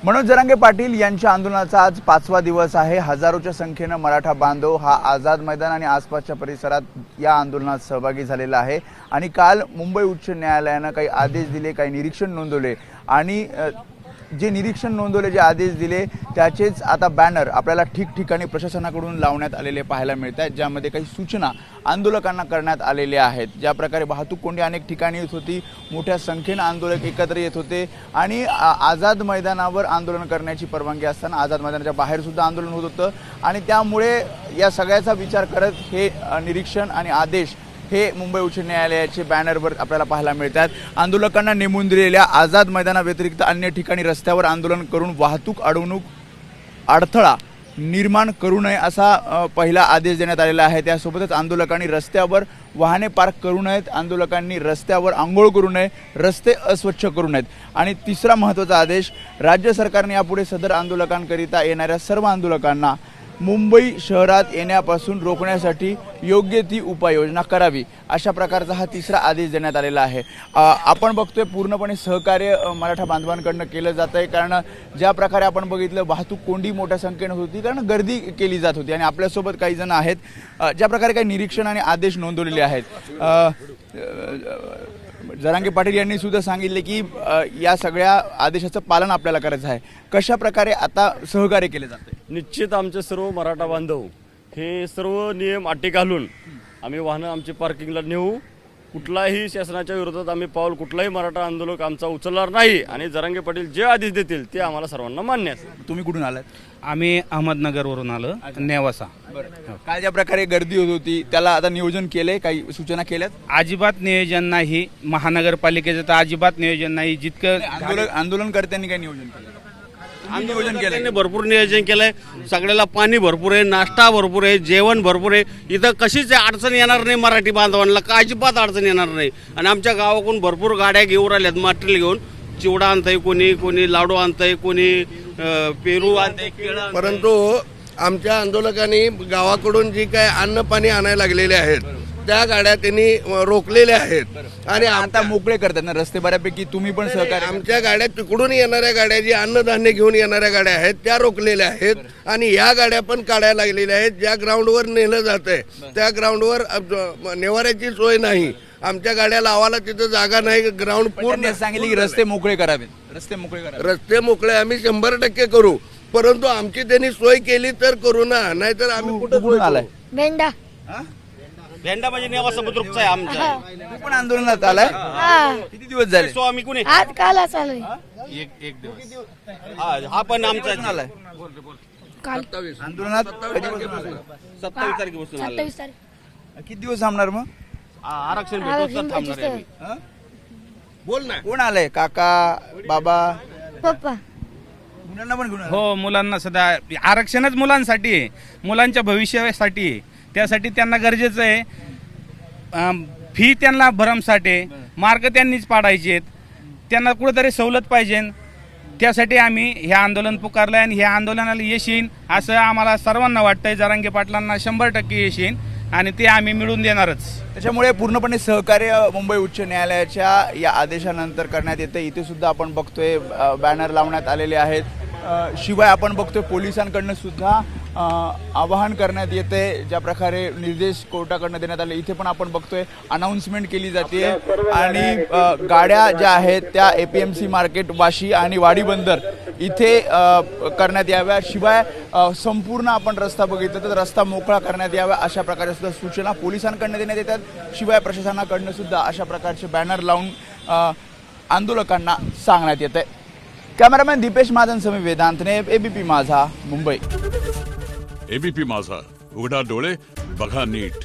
मनोज जरांगे पाटील यांच्या आंदोलनाचा आज 5वा दिवस आहे। हजारोच्या संख्येने मराठा बांधव हा आझाद मैदान आणि आसपासच्या परिसरात या आंदोलनात सहभागी झालेला आहे आणि काल मुंबई उच्च न्यायालयाने काही आदेश दिले, काही निरीक्षण नोंदवले आणि जे निरीक्षण नोंदवले, जे आदेश दिले त्याचेच आता बॅनर आपल्याला ठिकठिकाणी प्रशासनाकडून लावण्यात आलेले पाहायला मिळतात, ज्यामध्ये काही सूचना आंदोलकांना करण्यात आलेल्या आहेत। ज्या प्रकारे वाहतूक कोंडी अनेक ठिकाणी येत होती, मोठ्या संख्येने आंदोलक एकत्र येत होते आणि आझाद मैदानावर आंदोलन करण्याची परवानगी असताना आझाद मैदानाच्या बाहेर सुद्धा आंदोलन होत होतं आणि त्यामुळे या सगळ्याचा विचार करत हे निरीक्षण आणि आदेश हे मुंबई उच्च न्यायालयाचे बॅनरवर आपल्याला पाहायला मिळतात। आंदोलकांना नेमून दिलेल्या आझाद मैदानाव्यतिरिक्त अन्य ठिकाणी रस्त्यावर आंदोलन करून वाहतूक अडथळा निर्माण करू नये असा पहिला आदेश देण्यात आलेला आहे। त्यासोबतच आंदोलकांनी रस्त्यावर वाहने पार्क करू नयेत, आंदोलकांनी रस्त्यावर आंघोळ करू नये, रस्ते अस्वच्छ करू नयेत आणि तिसरा महत्त्वाचा आदेश, राज्य सरकारने यापुढे सदर आंदोलकांकरिता येणाऱ्या सर्व आंदोलकांना मुंबई शहरात येण्यापासून रोखण्यासाठी योग्य ती उपाययोजना करावी, अशा प्रकारचा हा तिसरा आदेश देण्यात आलेला आहे। आपण बघतोय पूर्णपणे सहकार्य मराठा बांधवांकडून केलं जात आहे, कारण ज्या प्रकारे आपण बघितलं वाहतूक कोंडी मोठ्या संख्येने होती, कारण गर्दी केली जात होती आणि आपल्यासोबत काही जण आहेत ज्या प्रकारे काही निरीक्षण आणि आदेश नोंदवलेले आहेत। जरांगे पाटील यांनी सुद्धा सांगितले की या सगळ्या आदेशाचं पालन आपल्याला करायचं आहे। कशा प्रकारे आता सहकार्य केले जाते? निश्चित आमचे सर्व मराठा बांधव हे सर्व नियम अटी घालून आम्ही वाहनं आमची पार्किंगला नेऊ। कुठलाही शासनाच्या विरोधात आम्ही पाऊल कुठलाही मराठा आंदोलक आमचा उचलणार नाही आणि जरांगे पाटील जे आदेश देतील ते आम्हाला सर्वांना मान्य असेल। तुम्ही कुठून आलात? आम्ही अहमदनगरवरून आलो, नेवासा। काय ज्या प्रकारे गर्दी होत होती त्याला आता नियोजन केले, काही सूचना केल्यात? अजिबात नियोजन नाही, महानगरपालिकेचं तर अजिबात नियोजन नाही। जितकं आंदोलनकर्त्यांनी काय नियोजन केलं? नियोजन केलं, भरपूर नियोजन केलंय। सगळ्याला पाणी भरपूर आहे, नाश्ता भरपूर आहे, जेवण भरपूर आहे। इथं कशीच अडचण येणार नाही मराठी बांधवांना, का अजिबात अडचण येणार नाही। आणि आमच्या गावाकडून भरपूर गाड्या घेऊन राहिल्यात मटेरियल घेऊन, चिवडा आणतंय कोणी, कोणी लाडू आणतंय, कोणी पेरू आणतंय, केळं। परंतु आमच्या आंदोलकांनी गावाकडून जी काय अन्न पाणी आणायला लागलेले आहेत त्या गाड्या त्यांनी रोखलेल्या आहेत आणि आता मोकळे करतात ना रस्ते बऱ्यापैकी। तुम्ही पण सहकार्य? आमच्या गाड्या तिकडून येणाऱ्या गाड्या, जी अन्नधान्य घेऊन येणाऱ्या गाड्या आहेत त्या रोखलेल्या आहेत आणि या गाड्या पण काढायला लागलेल्या आहेत। ज्या ग्राउंडवर नेलं जातंय त्या ग्राउंडवर नेवाऱ्याची सोय नाही, आमच्या गाड्या लावायला तिथं जागा नाही। ग्राउंड पूर्ण सांगितले की रस्ते मोकळे करावेत, रस्ते मोकळे करावे। रस्ते मोकळे आम्ही 100% करू, परंतु आमची त्यांनी सोय केली तर करू ना, नाहीतर आम्ही कुठं आलाय? भेंडा भेंडा म्हणजे नेवासा बुद्रुकचा आहे आमचा। तू पण आंदोलनात आलाय? किती दिवस झाले? सो आम्ही कोणी आज काला चालू एक दिवस हा पण आमचा आलाय काल आंदोलनात? 27 तारखेपासून आला। 27 तारीख किती दिवस थांबणार मग? आरक्षण भेटतो तर थांबणार आहे आम्ही। हं? बोल ना। कोण आलंय? काका, बाबा? पप्पा मुलांना पण घेऊन आलाय? हो, मुलांना सुद्धा आरक्षणच मुलांसाठी आहे, मुलांच्या भविष्यासाठी आहे। त्यासाठी त्यांना गरजेचं आहे, फी त्यांना भरमसाठ आहे, मार्ग त्यांनीच पाडायचे आहेत, त्यांना कुठेतरी सवलत पाहिजे। त्यासाठी आम्ही हे आंदोलन पुकारलं आणि ह्या आंदोलनाला यश येईन असं आम्हाला सर्वांना वाटतंय। जरांगे पाटलांना 100% यश येईन आणि ते आम्ही मिळवून देणारच। त्याच्यामुळे पूर्णपणे सहकार्य मुंबई उच्च न्यायालयाच्या या आदेशानंतर करण्यात येते। इथे सुद्धा आपण बघतोय बॅनर लावण्यात आलेले आहेत। शिवाय आपण बघतोय पोलिसांकडनं सुद्धा आवाहन करण्यात येते, ज्या प्रकारे निर्देश कोर्टाकडनं देण्यात आले। इथे पण आपण बघतोय अनाउन्समेंट केली जाते आणि गाड्या ज्या आहेत त्या APMC मार्केट, वाशी आणि वाडी बंदर इथे करण्यात याव्या। शिवाय संपूर्ण आपण रस्ता बघितला तर रस्ता मोकळा करण्यात यावा, अशा प्रकारे सुद्धा सूचना पोलिसांकडनं देण्यात येतात। शिवाय प्रशासनाकडनं सुद्धा अशा प्रकारचे बॅनर लावून आंदोलकांना सांगण्यात येत आहे। कॅमेरामॅन दीपेश महाजन समी वेदांतने, ABP माझा, मुंबई। ABP माझा, उघडा डोळे बघा नीट।